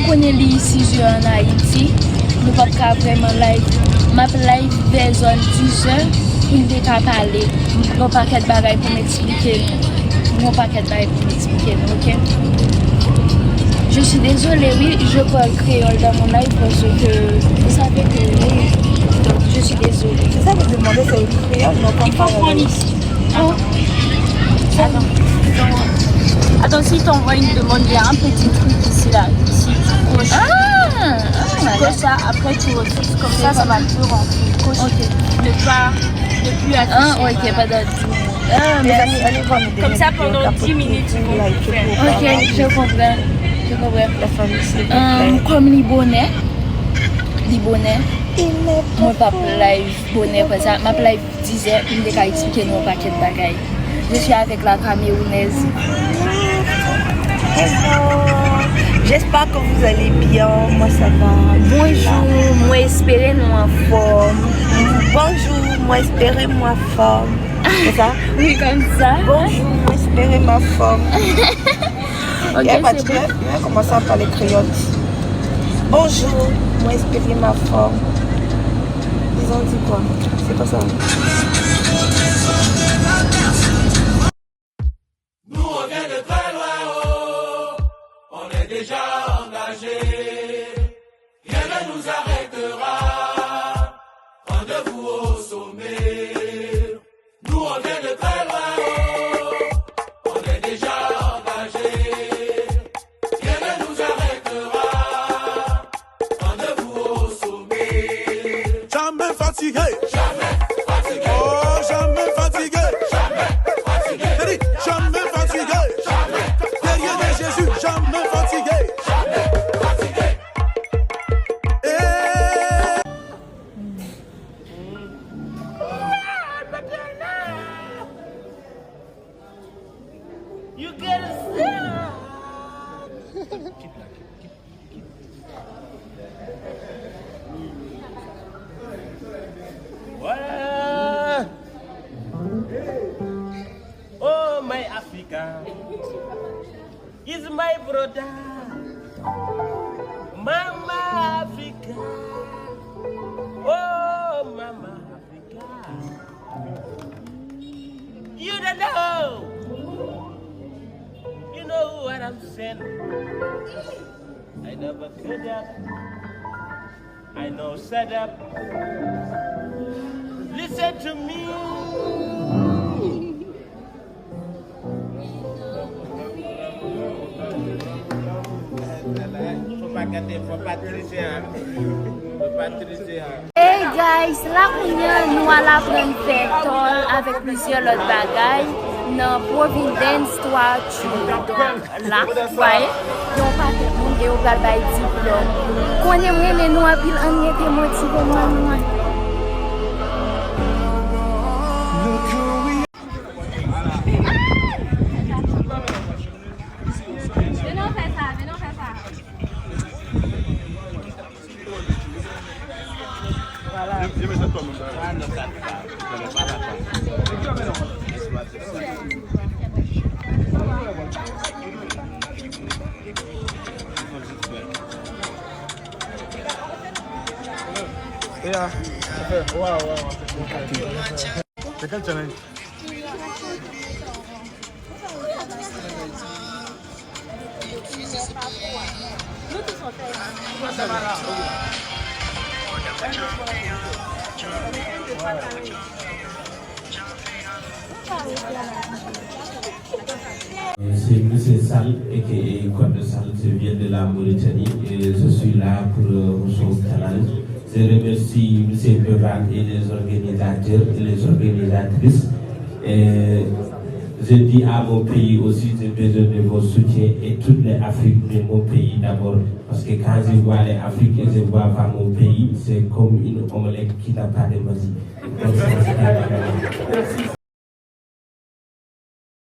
connais les 6 heures en Haïti, nous ne pouvons pas vraiment live. Ma live vers zone 10 heures, pour ne pas parler. Nous n'avons pas de bagaille pour m'expliquer. Nous n'avons pas de bagaille pour m'expliquer, ok? Je suis désolée, oui, je parle créole dans mon live parce que vous savez que oui, donc je suis désolée. C'est ça que je demandais, c'est le créole, non pas. Il faut prendre ici. Oh. Attends, si t'envoies une demande, il y a un petit truc ici, là. Ici, tu coches. Tu coches ça, après tu refuses. Comme ça va plus rentrer. Coche. Ne plus afficher. Ok, pas d'autre. Comme ça, pendant 10 minutes, tu peux faire. Ok, je comprends. Je comprends. La famille, c'est comme les bonnets. Moi, pas live bonnet, parce que ma live disait, il ne pas expliquer nos paquets de bagailles. Je suis avec la Camerounaise. J'espère que vous allez bien. Moi, ça va. Bonjour, moi, espérez nous en forme. Bonjour, moi, espérez moi forme. C'est ça? Oui, comme ça. Bonjour, moi, espérez ma forme. Ok, c'est bon. bon. On va commencer à parler créole. Bonjour, moi, espérez ma forme. Ils ont dit quoi? C'est pas ça. Nous, on vient de très loin, oh. On est déjà engagés. Rien ne nous arrêtera. Rendez-vous au sommet. Nous, on vient de très loin, oh. On est déjà engagés. Rien ne nous arrêtera. Rendez-vous au sommet. Jamais fatigué. Jamais fatigué. Oh, jamais fatigué. Jamais fatigué. Jamais fatigué. Jamais. Derrière de Jésus, jamais fatigué. Jamais fatigué. You gotta stop. Voilà. Oh, my Africa is my brother. Mama Africa. Oh, Mama Africa. You don't know. You know what I'm saying. I never could that. I know set up. Listen to me. Hey guys, là nous allons prendre pétrole avec plusieurs autres bagailles dans Providence 3 là, voyez, ils ont pas de monde et on va bailler diplôme. Qu'on aimerait nous appeler on était motivé moi. Yeah. Wow. C'est quel challenge? C'est M. Sall et qui Code Sall, je viens de la Mauritanie et je suis là pour Ressources Canal. Je remercie M. Bevan et les organisateurs et les organisatrices. Et je dis à mon pays aussi, j'ai besoin de vos soutiens et toutes les Afriques, mais mon pays d'abord. Parce que quand je vois les Afriques et je vois pas mon pays, c'est comme une omelette qui n'a pas de magie.